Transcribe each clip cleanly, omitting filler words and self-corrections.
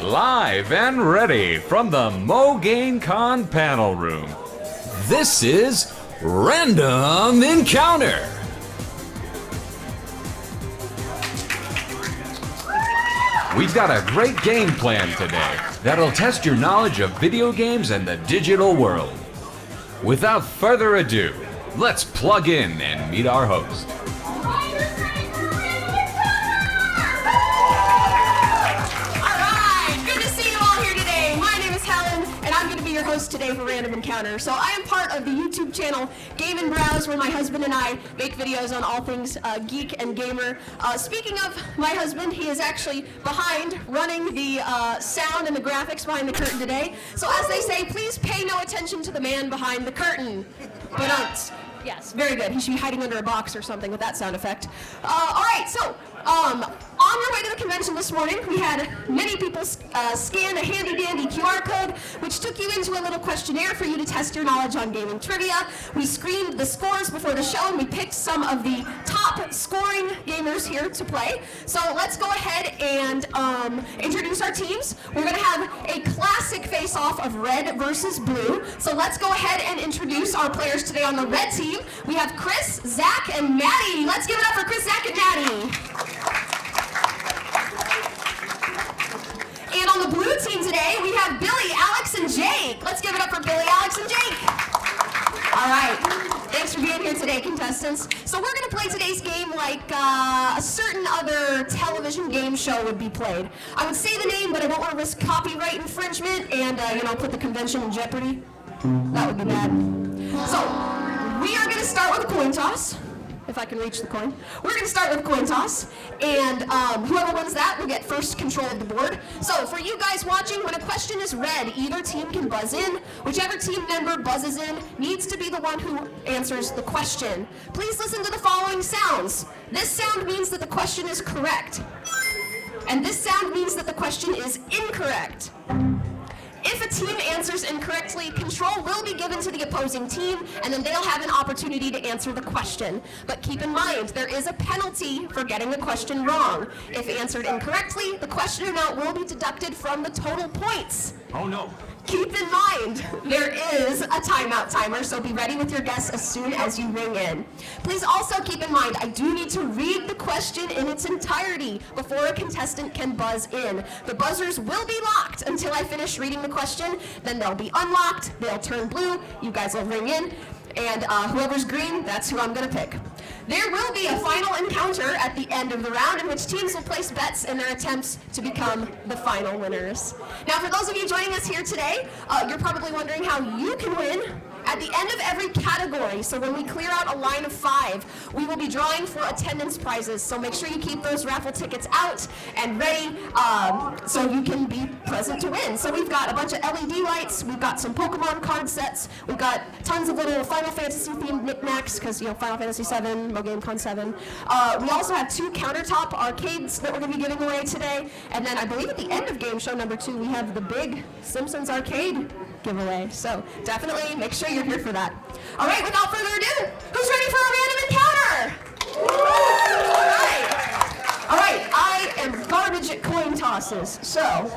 Live and ready from the MoGameCon panel room, this is Random Encounter. We've got a great game plan today that'll test your knowledge of video games and the digital world. Without further ado, let's plug in and meet our host. Your host today for Random Encounter. So I am part of the YouTube channel Game and Browse, where my husband and I make videos on all things geek and gamer. Speaking of my husband, he is actually behind running the sound and the graphics behind the curtain today. So as they say, please pay no attention to the man behind the curtain. But yes, very good. He should be hiding under a box or something with that sound effect. All right, so on your way to the convention this morning, we had many people scan a handy-dandy QR code, which took you into a little questionnaire for you to test your knowledge on gaming trivia. We screened the scores before the show, and we picked some of the top scoring gamers here to play. So let's go ahead and introduce our teams. We're going to have a classic face-off of red versus blue. So let's go ahead and introduce our players today on the red team. We have Chris, Zach, and Maddie. Let's give it up for Chris, Zach, and Maddie. And on the blue team today, we have Billy, Alex, and Jake. Let's give it up for Billy, Alex, and Jake. All right. Thanks for being here today, contestants. So we're going to play today's game like a certain other television game show would be played. I would say the name, but I don't want to risk copyright infringement and, put the convention in jeopardy. That would be bad. So we are going to start with a coin toss. If I can reach the coin. We're going to start with a coin toss, and whoever wins that will get first control of the board. So for you guys watching, when a question is read, either team can buzz in. Whichever team member buzzes in needs to be the one who answers the question. Please listen to the following sounds. This sound means that the question is correct, and this sound means that the question is incorrect. If a team answers incorrectly, control will be given to the opposing team, and then they'll have an opportunity to answer the question. But keep in mind, there is a penalty for getting the question wrong. If answered incorrectly, the question amount will be deducted from the total points. Oh no. Keep in mind, there is a timeout timer, so be ready with your guess as soon as you ring in. Please also keep in mind, I do need to read the question in its entirety before a contestant can buzz in. The buzzers will be locked until I finish reading the question, then they'll be unlocked, they'll turn blue, you guys will ring in, and whoever's green, that's who I'm going to pick. There will be a final encounter at the end of the round in which teams will place bets in their attempts to become the final winners. Now, for those of you joining us here today, you're probably wondering how you can win. At the end of every category, so when we clear out a line of 5, we will be drawing for attendance prizes. So make sure you keep those raffle tickets out and ready so you can be present to win. So we've got a bunch of LED lights, we've got some Pokemon card sets, we've got tons of little Final Fantasy themed knickknacks, because Final Fantasy 7, MoGameCon 7. We also have 2 countertop arcades that we're going to be giving away today. And then I believe at the end of game show number 2, we have the big Simpsons arcade giveaway. So definitely make sure you're here for that. All right, without further ado, who's ready for a random encounter? All right, I am garbage at coin tosses. So,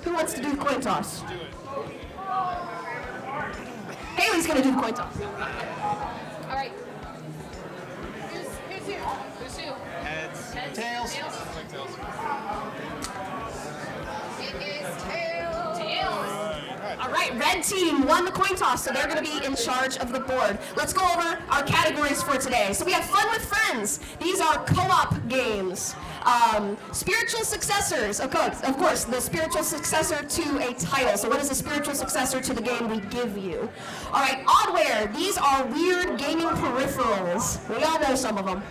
who wants to do the coin toss? Haley's gonna do the coin toss. All right. Who's who? Who's who? Heads. Heads. Tails. Tails. Tails. It is tails. Tails. All right, red team won the coin toss, so they're going to be in charge of the board. Let's go over our categories for today. So we have Fun with Friends. These are co-op games. Spiritual successors, of course, the spiritual successor to a title. So what is a spiritual successor to the game we give you? All right, Oddware. These are weird gaming peripherals. We all know some of them.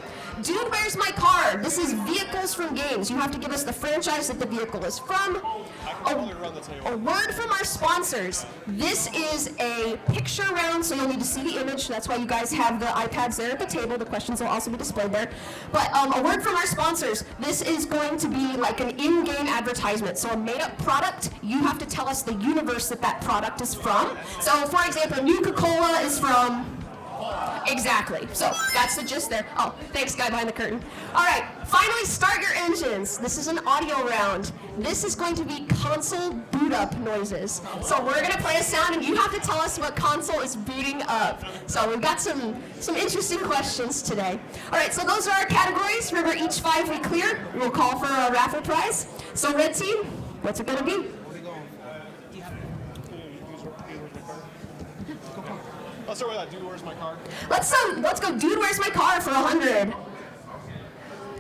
Dude, Where's My Car? This is vehicles from games. You have to give us the franchise that the vehicle is from. A word from our sponsors. This is a picture round, so you'll need to see the image. That's why you guys have the iPads there at the table. The questions will also be displayed there. But a word from our sponsors. This is going to be like an in-game advertisement. So a made-up product, you have to tell us the universe that that product is from. So, for example, Nuka-Cola is from Exactly. So that's the gist there. Oh, thanks, guy behind the curtain. All right, finally start your engines. This is an audio round. This is going to be console boot up noises. So we're going to play a sound, and you have to tell us what console is booting up. So we've got some interesting questions today. All right, so those are our categories. Remember, each 5 we clear, we'll call for a raffle prize. So red team, what's it going to be? Let's start with that. Dude, where's my car? Let's go. Dude, where's my car for 100?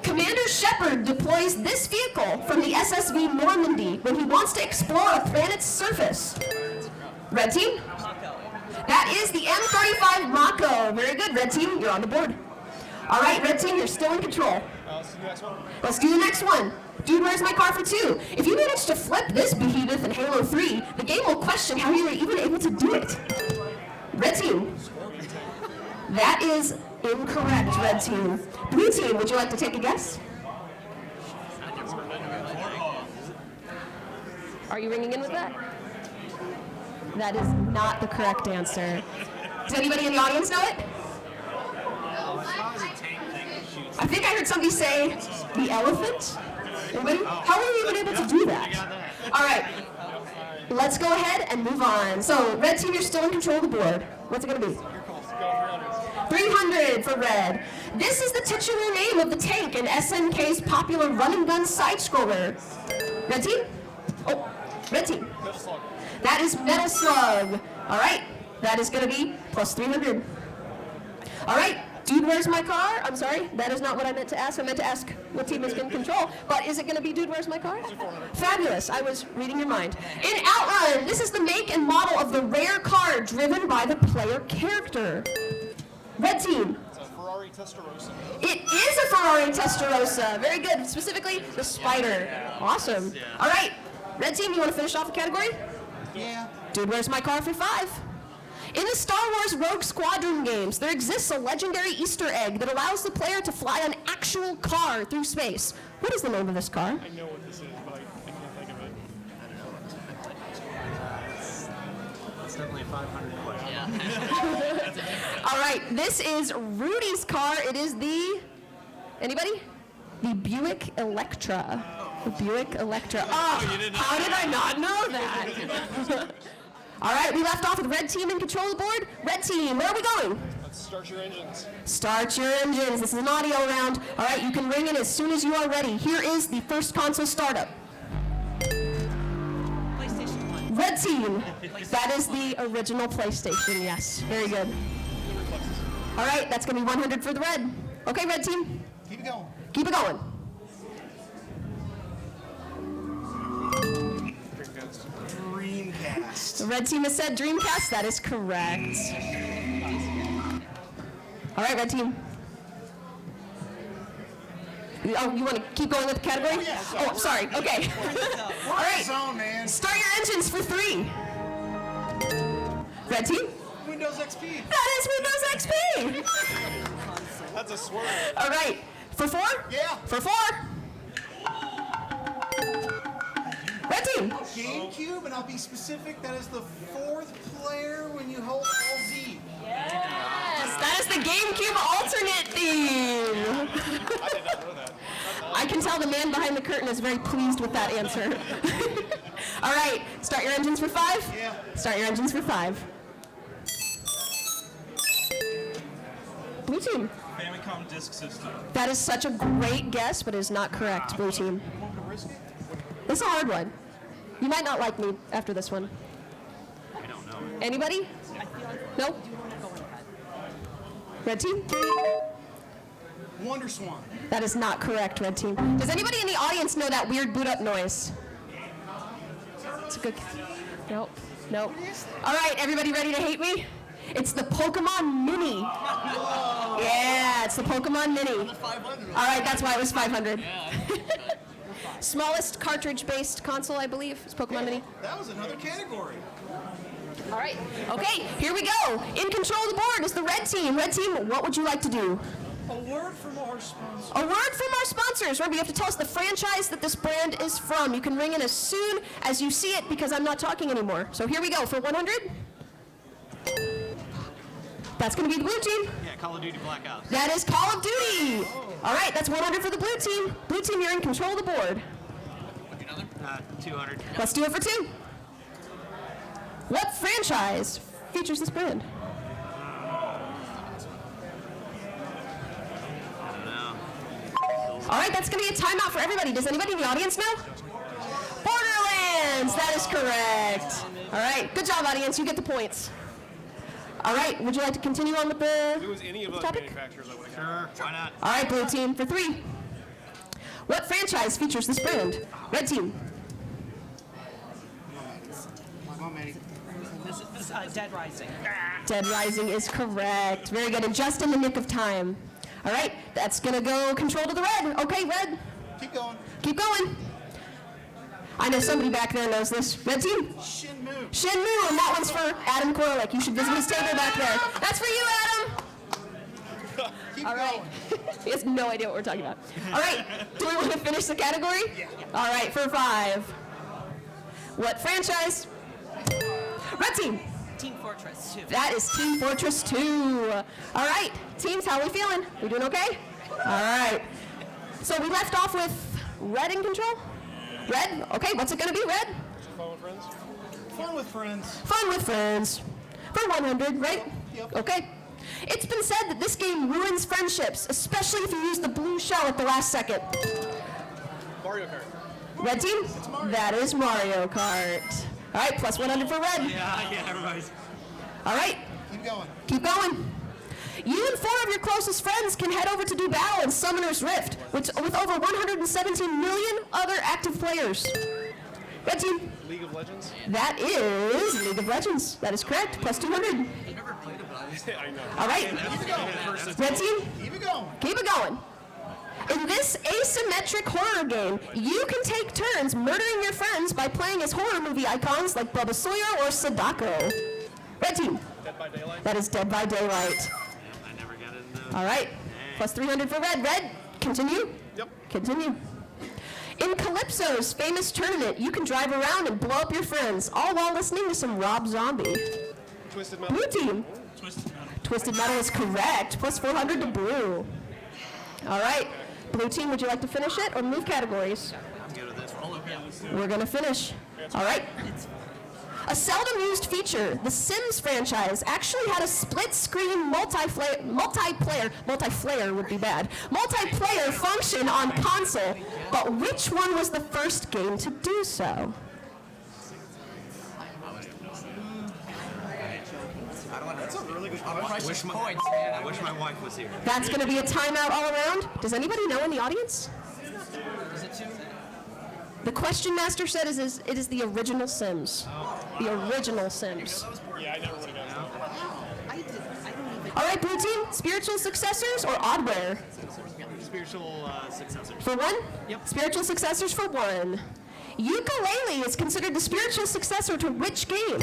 Commander Shepard deploys this vehicle from the SSV Normandy when he wants to explore a planet's surface. Red team? That is the M35 Mako. Very good, red team. You're on the board. All right, red team, you're still in control. Let's do the next one. Let's do the next one. Dude, where's my car for 2? If you manage to flip this behemoth in Halo 3, the game will question how you were even able to do it. Red team. That is incorrect, red team. Blue team, would you like to take a guess? Are you ringing in with that? That is not the correct answer. Does anybody in the audience know it? I think I heard somebody say the elephant. Anybody? How were you even able to do that? All right. Let's go ahead and move on. So, red team, you're still in control of the board. What's it going to be? 300 for red. This is the titular name of the tank in SNK's popular run-and-gun side-scroller. Red team? Oh, red team. That is Metal Slug. All right, that is going to be plus 300. All right, dude, where's my car? I'm sorry, that is not what I meant to ask. I meant to ask what team is in control. But is it going to be dude, where's my car? Fabulous. I was reading your mind. In Outrun, this is the make and model of the rare car driven by the player character. Red team. It's a Ferrari Testarossa. It is a Ferrari Testarossa. Very good. Specifically, the Spider. Awesome. All right. Red team, you want to finish off the category? Yeah. Dude, where's my car for 5? In the Star Wars Rogue Squadron games, there exists a legendary Easter egg that allows the player to fly an actual car through space. What is the name of this car? I know what this is, but I can't think of it. It's definitely 500 quid. All right, this is Rudy's car. It is the, anybody? The Buick Electra. The Buick Electra. Oh, how did I not know that? All right, we left off with red team in control of the board. Red team, where are we going? Let's start your engines. Start your engines. This is an audio round. All right, you can ring in as soon as you are ready. Here is the first console startup. PlayStation 1. Red team. That is the original PlayStation, yes. Very good. All right, that's going to be 100 for the red. Okay, red team. Keep it going. Keep it going. Dreamcast. The red team has said Dreamcast. That is correct. All right, red team. Oh, you want to keep going with the category? Oh, sorry. Okay. All right. Zone, man. Start your engines for 3. Red team. Windows XP. That is Windows XP. That's a swerve. All right. For 4? Yeah. For 4. Red team. GameCube, and I'll be specific, that is the 4th player when you hold LZ. Yes, that is the GameCube alternate theme. I did not know that. I can tell the man behind the curtain is very pleased with that answer. All right, start your engines for 5? Yeah. Start your engines for 5. Blue team. Famicom Disk System. That is such a great guess, but it is not correct, blue team. This is a hard one. You might not like me after this one. I don't know. Anybody? No? Red team? Wonder Swan. That is not correct, red team. Does anybody in the audience know that weird boot up noise? It's a good. Nope. Nope. All right, everybody ready to hate me? It's the Pokemon Mini. Yeah, it's the Pokemon Mini. All right, that's why it was 500. Smallest cartridge-based console, I believe, is Pokemon Mini. That was another category. All right. Okay, here we go. In control of the board is the red team. Red team, what would you like to do? A word from our sponsor. A word from our sponsors. Remember, you have to tell us the franchise that this brand is from. You can ring in as soon as you see it because I'm not talking anymore. So here we go for 100. That's going to be the blue team. Yeah, Call of Duty Black Ops. That is Call of Duty. All right, that's 100 for the blue team. Blue team, you're in control of the board. 200. Let's do it for 2. What franchise features this brand? I don't know. All right, that's going to be a timeout for everybody. Does anybody in the audience know? Borderlands. That is correct. All right, good job, audience. You get the points. All right, would you like to continue on with the If it was any of the topic? manufacturers, I would have Sure, why not? All right, blue team, for 3. What franchise features this brand? Red team. Come on, Manny. This is Dead Rising. Dead Rising is correct. Very good, and just in the nick of time. All right, that's going to go control to the red. Okay, red. Keep going. Keep going. I know somebody back there knows this. Red team. Shinmu. Shenmue, and that one's for Adam Korlick. You should visit his table back there. That's for you, Adam. Keep All right. going. He has no idea what we're talking about. All right. Do we want to finish the category? Yeah. All right, for 5. What franchise? Red team. Team Fortress 2. That is Team Fortress 2. All right. Teams, how are we feeling? We doing okay? All right. So we left off with red in control? Red? Okay, what's it going to be, red? fun with friends. Fun with friends. Fun with friends. For 100, right? Yep. Okay. It's been said that this game ruins friendships, especially if you use the blue shell at the last second. Mario Kart. Red team? That is Mario Kart. All right, plus 100 for red. Yeah, everybody's. All right, Keep going. keep going. You and 4 of your closest friends can head over to do battle in Summoner's Rift, with over 117 million other active players. Red team? League of Legends. That is League of Legends. That is correct, plus 200. I know. All right, red team? Keep it going. Keep it going. In this asymmetric horror game, you can take turns murdering your friends by playing as horror movie icons like Bubba Sawyer or Sadako. Red team. Dead by Daylight. That is Dead by Daylight. I never got it. All right. Plus 300 for red. Red, continue. Yep. Continue. In Calypso's famous tournament, you can drive around and blow up your friends, all while listening to some Rob Zombie. Twisted Metal. Blue team. Twisted Metal is correct. Plus 400 to blue. All right. Blue team, would you like to finish it or move categories? I'm good with this. We're going to finish. All right. A seldom used feature, the Sims franchise actually had a split-screen multiplayer would be bad, multiplayer function on console, but which one was the first game to do so? I wish my wife was here. That's going to be a timeout all around. Does anybody know in the audience? The question master said it is the original Sims. The original Sims. Yeah, I never would have gotten that. All right, blue team, spiritual successors or oddware? Spiritual successors. For 1? Yep. Spiritual successors for 1. Ukulele is considered the spiritual successor to which game?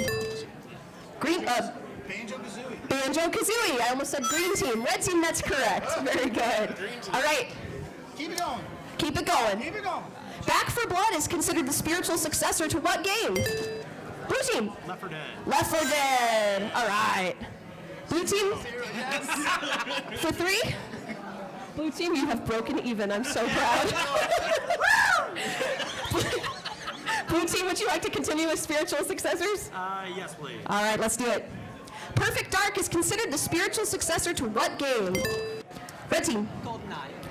Banjo-Kazooie. Banjo-Kazooie. I almost said green team. Red team, that's correct. Very good. All right, Keep it going. keep it going. Keep it going. Back 4 Blood is considered the spiritual successor to what game? Blue team. Left 4 Dead. Left 4 Dead. All right. Blue team. For 3? Blue team, you have broken even. I'm so proud. Blue team, would you like to continue with spiritual successors? Yes, please. All right, let's do it. Perfect Dark is considered the spiritual successor to what game? Red team.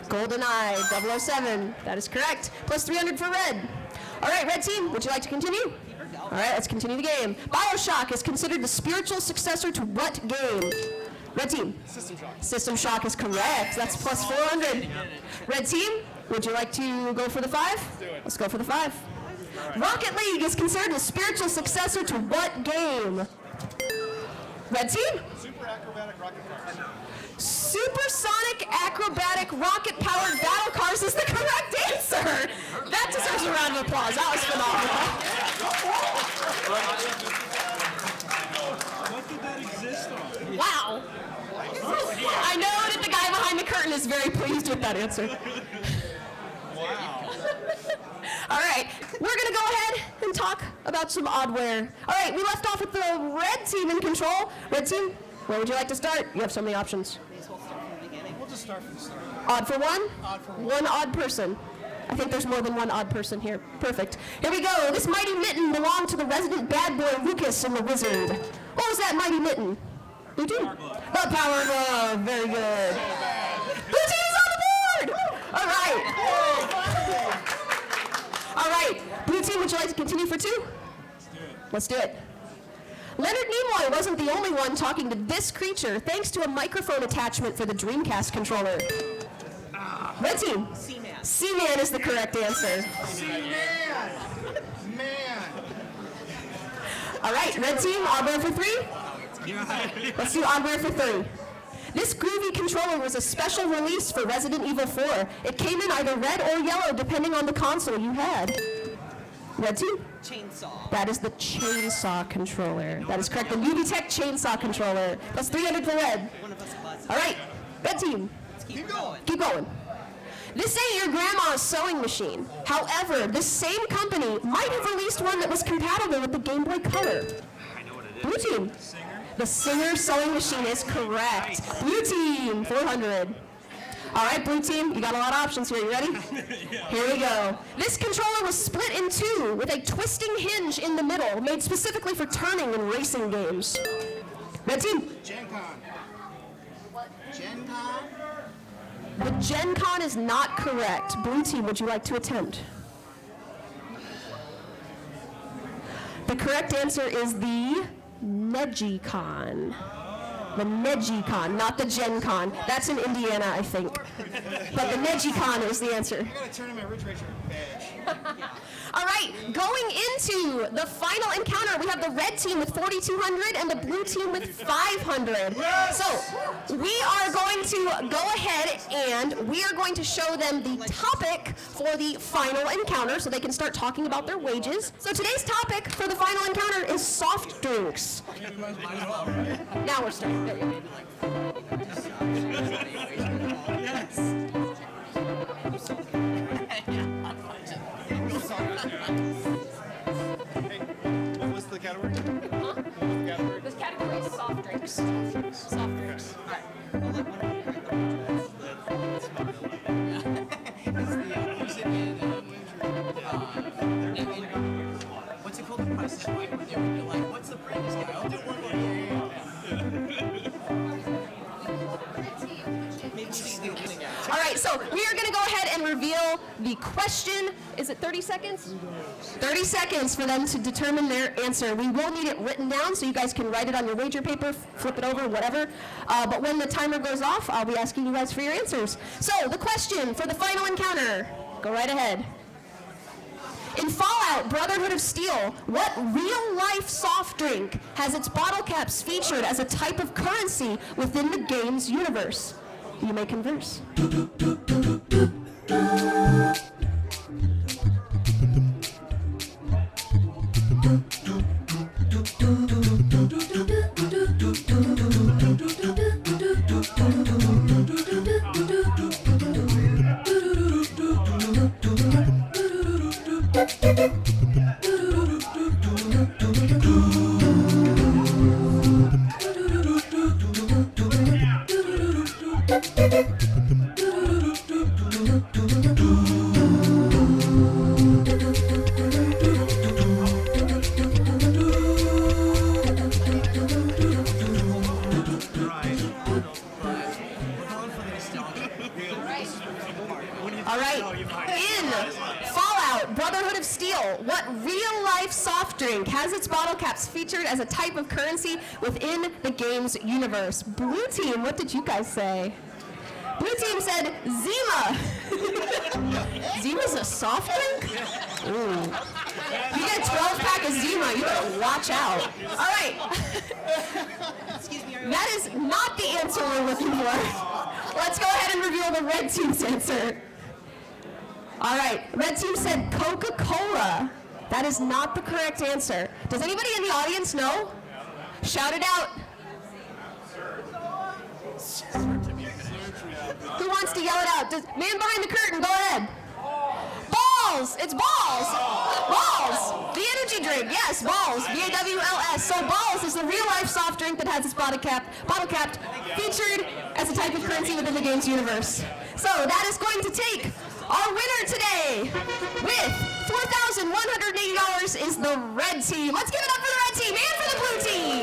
GoldenEye 007. That is correct. Plus 300 for red. All right, red team, would you like to continue? All right, let's continue the game. Bioshock is considered the spiritual successor to what game? Red team. System Shock. System Shock is correct. That's plus 400. Red team, would you like to go for the 5? Do it. Let's go for the 5. Rocket League is considered the spiritual successor to what game? Red team? Super acrobatic rocket cars. Supersonic acrobatic rocket-powered battle cars is the correct answer. That deserves a round of applause. That was phenomenal. What did that exist on? Wow. I know that the guy behind the curtain is very pleased with that answer. Wow. All right, we're going to go ahead and talk about some oddware. All right, we left off with the red team in control. Red team, Where would you like to start? You have so many options. May as well start from the beginning. We'll just start from the start. Odd for one? Odd for one. One odd person. I think there's more than one odd person here. Perfect. Here we go. This mighty mitten belonged to the resident bad boy Lucas and the Wizard. What was that mighty mitten? Blue team? The Power Glove. Very good. Blue team is on the board! All right. All right. Blue team, would you like to continue for two? Let's do it. Leonard Nimoy wasn't the only one talking to this creature thanks to a microphone attachment for the Dreamcast controller. Red team. Seaman. Seaman is the correct answer. Man. All right, red team, odd rare for three? Let's do odd rare for three. This groovy controller was a special release for Resident Evil 4. It came in either red or yellow depending on the console you had. Red team? Chainsaw. That is the chainsaw controller. That is correct, the UV-Tech chainsaw controller. That's 300 for red. One of us buzzed. All right, red team, Let's keep going. keep going. This ain't your grandma's sewing machine. However, this same company might have released one that was compatible with the Game Boy Color. Blue team. The Singer sewing machine is correct. Blue team, 400. All right, blue team, you got a lot of options here. You ready? Here we go. This controller was split in two with a twisting hinge in the middle, made specifically for turning in racing games. Red team. Gen Con. Gen Con? The Gen Con is not correct. Blue team, would you like to attempt? The correct answer is the Negicon. The Negicon, not the Gen Con. That's in Indiana, I think. But the Negicon is the answer. I gotta turn in my Ridge Racer badge. All right, going into the final encounter, we have the red team with 4,200 and the blue team with 500. So we are going to go ahead and we are going to show them the topic for the final encounter so they can start talking about their wages. So today's topic for the final encounter is soft drinks. Now we're starting. There you go. Hey, what was the category? What was the category? This category is soft drinks. Soft drinks. What's it called? The Price is Right. When you're like, what's the brand? Guy? I'll do one more. All right, so we are going to go ahead and reveal the question. Is it 30 seconds? 30 seconds for them to determine their answer. We will need it written down so you guys can write it on your wager paper, flip it over, whatever. But when the timer goes off, I'll be asking you guys for your answers. So the question for the final encounter, go right ahead. In Fallout Brotherhood of Steel, what real-life soft drink has its bottle caps featured as a type of currency within the game's universe? You may converse. All right, in Fallout Brotherhood of Steel, what real-life soft drink has its bottle caps featured as a type of currency within the game's universe? Blue team, what did you guys say? Blue team said Zima. Zima's a soft drink? Ooh. You get a 12-pack of Zima, you better watch out. All right. That is not the answer we're looking for. Let's go ahead and reveal the red team's answer. All right, red team said Coca-Cola. That is not the correct answer. Does anybody in the audience know? Shout it out. Who wants to yell it out? Man behind the curtain, go ahead. Balls! It's balls! Balls! The energy drink, yes. Yes, Balls, B-A-W-L-S. So Balls is the real-life soft drink that has its bottle capped, featured as a type of currency within the game's universe. So that is going to take our winner today with $4,180 is the red team. Let's give it up for the red team and for the blue team.